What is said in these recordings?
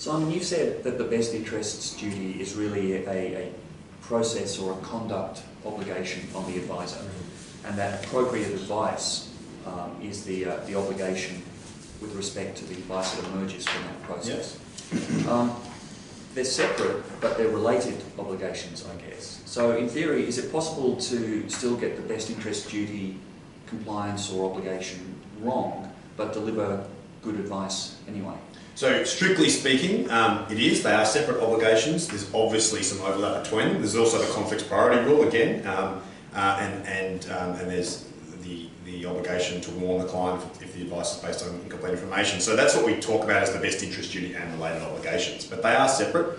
Simon, you've said that the best interests duty is really a process or a conduct obligation on the advisor, and that appropriate advice is the obligation with respect to the advice that emerges from that process. Yes. They're separate, but they're related obligations, I guess. So in theory, is it possible to still get the best interest duty compliance or obligation wrong, but deliver good advice anyway? So strictly speaking, it is. They are separate obligations. There's obviously some overlap between them. There's also the conflicts priority rule again, and there's the obligation to warn the client if the advice is based on incomplete information. So that's what we talk about as the best interest duty and related obligations. But they are separate.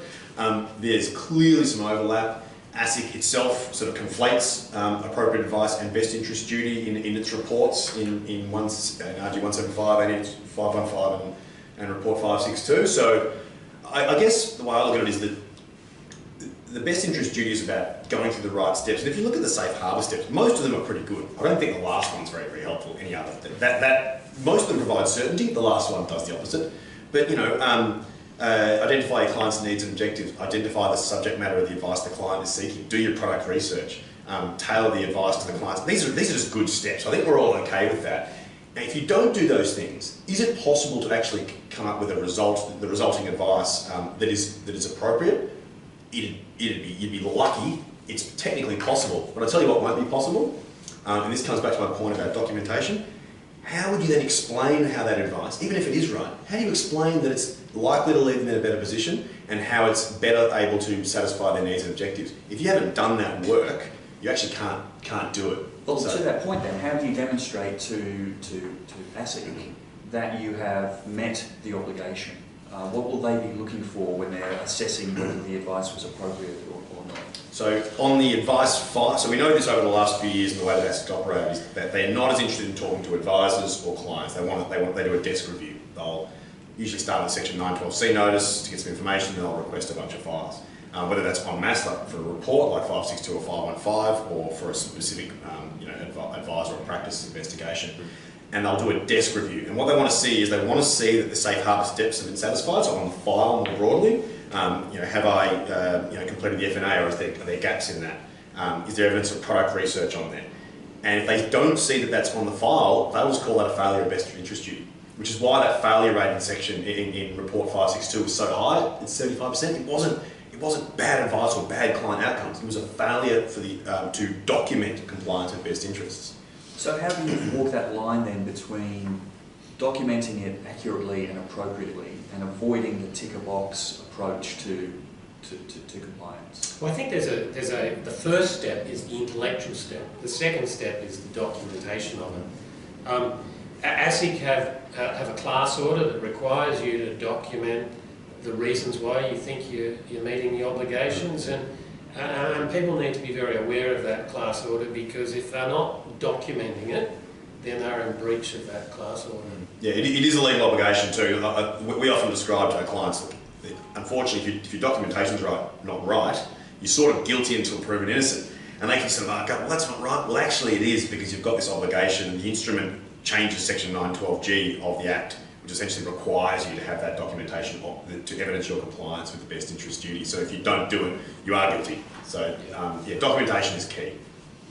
There's clearly some overlap. ASIC itself sort of conflates appropriate advice and best interest duty in its reports in RG 175 and 515 and report 562. So I guess the way I look at it is that the best interest duty is about going through the right steps. And if you look at the safe harbour steps, most of them are pretty good. I don't think the last one's very, very helpful. Any other most of them provide certainty. The last one does the opposite. But identify your client's needs and objectives. Identify the subject matter of the advice the client is seeking. Do your product research. Tailor the advice to the clients. These are just good steps. I think we're all okay with that. Now, if you don't do those things, is it possible to actually come up with the resulting advice that is appropriate? You'd be lucky. It's technically possible, but I tell you what won't be possible, and this comes back to my point about documentation. How would you then explain how that advice, even if it is right, how do you explain that it's likely to leave them in a better position and how it's better able to satisfy their needs and objectives? If you haven't done that work, you actually can't do it. Well, so, to that point then, how do you demonstrate to ASIC that you have met the obligation? What will they be looking for when they're assessing whether the advice was appropriate or not? So on the advice file, so we know this over the last few years and the way that ASIC operate is that they're not as interested in talking to advisors or clients. They do a desk review. They'll usually start with section 912C notice to get some information, and they'll request a bunch of files. Whether that's en masse, like for a report like 562 or 515, or for a specific advisor or practice investigation. And they'll do a desk review. And what they want to see is they want to see that the safe harbour steps have been satisfied, so on the file more broadly. Have I completed the FNA, or are there gaps in that? Is there evidence of product research on there? And if they don't see that that's on the file, they will just call that a failure of best interest duty, which is why that failure rate in section in report 562 was so high. It's 75%. It wasn't bad advice or bad client outcomes. It was a failure for to document compliance with best interests. So how do you walk that line then between documenting it accurately and appropriately and avoiding the ticker box approach to compliance? Well, I think the first step is the intellectual step. The second step is the documentation of it. ASIC have a class order that requires you to document the reasons why you think you're meeting the obligations, and people need to be very aware of that class order, because if they're not documenting it, then they're in breach of that class order. Yeah, it is a legal obligation too. We often describe to our clients that unfortunately if your documentation's not right, you're sort of guilty until proven innocent. And they can sort of go, well, that's not right. Well, actually it is, because you've got this obligation. The instrument changes section 912G of the Act, which essentially requires you to have that documentation to evidence your compliance with the best interest duty. So if you don't do it, you are guilty. So documentation is key.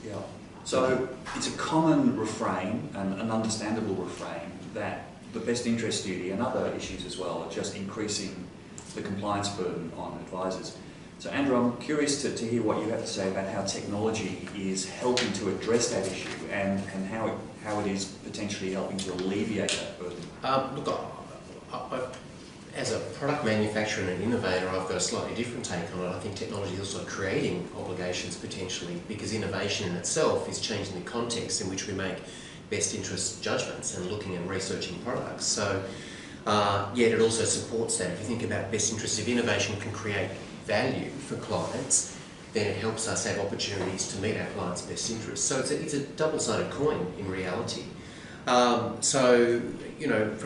Yeah. So it's a common refrain, and an understandable refrain, that the best interest duty and other issues as well are just increasing the compliance burden on advisors. So Andrew, I'm curious to hear what you have to say about how technology is helping to address that issue and how it is potentially helping to alleviate that burden. Look, as a product manufacturer and an innovator, I've got a slightly different take on it. I think technology is also creating obligations potentially, because innovation in itself is changing the context in which we make best interest judgments and looking and researching products. So yet it also supports that. If you think about best interest, if innovation can create value for clients, then it helps us have opportunities to meet our clients' best interests. So it's a double-sided coin in reality. From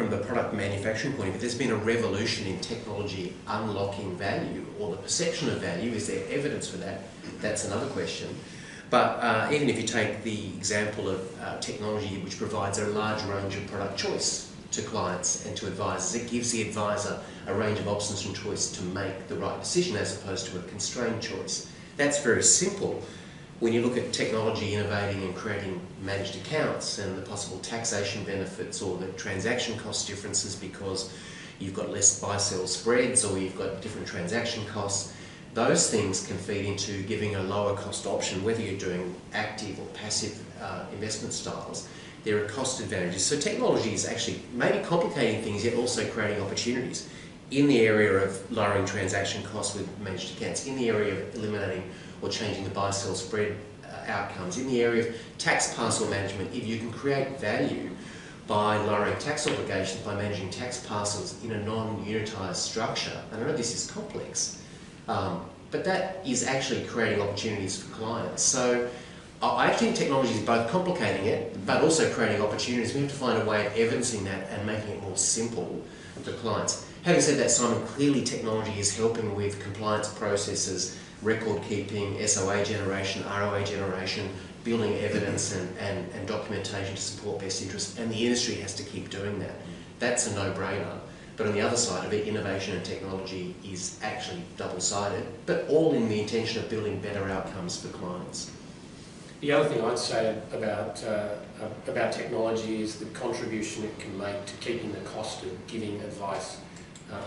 the product manufacturing point of view, there's been a revolution in technology unlocking value, or the perception of value. Is there evidence for that? That's another question. But even if you take the example of technology which provides a large range of product choice to clients and to advisors. It gives the advisor a range of options and choice to make the right decision as opposed to a constrained choice. That's very simple. When you look at technology innovating and creating managed accounts and the possible taxation benefits or the transaction cost differences because you've got less buy-sell spreads or you've got different transaction costs, those things can feed into giving a lower cost option, whether you're doing active or passive investment styles. There are cost advantages. So technology is actually maybe complicating things yet also creating opportunities in the area of lowering transaction costs with managed accounts, in the area of eliminating or changing the buy-sell spread outcomes, in the area of tax parcel management. If you can create value by lowering tax obligations, by managing tax parcels in a non-unitised structure, and I know this is complex, but that is actually creating opportunities for clients. So I think technology is both complicating it, but also creating opportunities. We have to find a way of evidencing that and making it more simple for clients. Having said that, Simon, clearly technology is helping with compliance processes, record keeping, SOA generation, ROA generation, building evidence and documentation to support best interests, and the industry has to keep doing that. That's a no-brainer. But on the other side of it, innovation and technology is actually double-sided, but all in the intention of building better outcomes for clients. The other thing I'd say about technology is the contribution it can make to keeping the cost of giving advice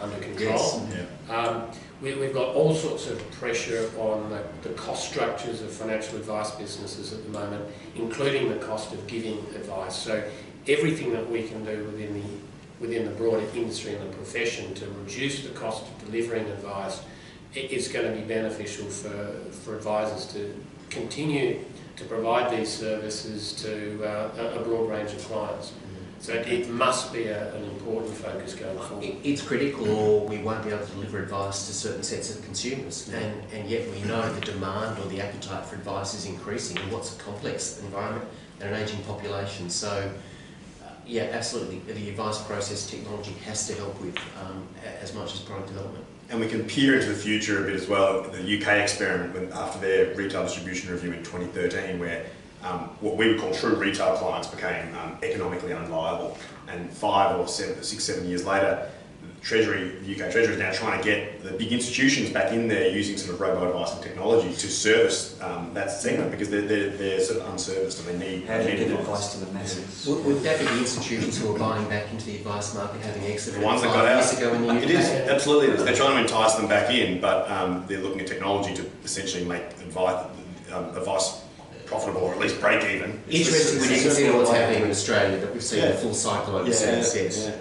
under control. Yes. Yeah. We've got all sorts of pressure on the cost structures of financial advice businesses at the moment, including the cost of giving advice. So everything that we can do within the broader industry and the profession to reduce the cost of delivering advice is going to be beneficial for advisors to continue to provide these services to a broad range of clients. So it must be an important focus going forward. It's critical, or we won't be able to deliver advice to certain sets of consumers. And yet we know the demand or the appetite for advice is increasing in what's a complex environment and an ageing population. So yeah, absolutely, the advice process technology has to help with as much as product development. And we can peer into the future a bit as well. The UK experiment, after their retail distribution review in 2013, where what we would call true retail clients became economically unviable. And 5 or 6, 7 years later, the UK Treasury is now trying to get the big institutions back in there using sort of robo-advice and technology to service that segment, because they're sort of unserviced and they need... How do you get advice to the masses? Would that be the institutions who are buying back into the advice market, having exited the ones that 5 got out years ago in the UK? It is, absolutely. They're trying to entice them back in, but they're looking at technology to essentially make advice profitable, or at least break even. Interesting when you consider what's happening in Australia, that we've seen the full cycle over since. Yeah.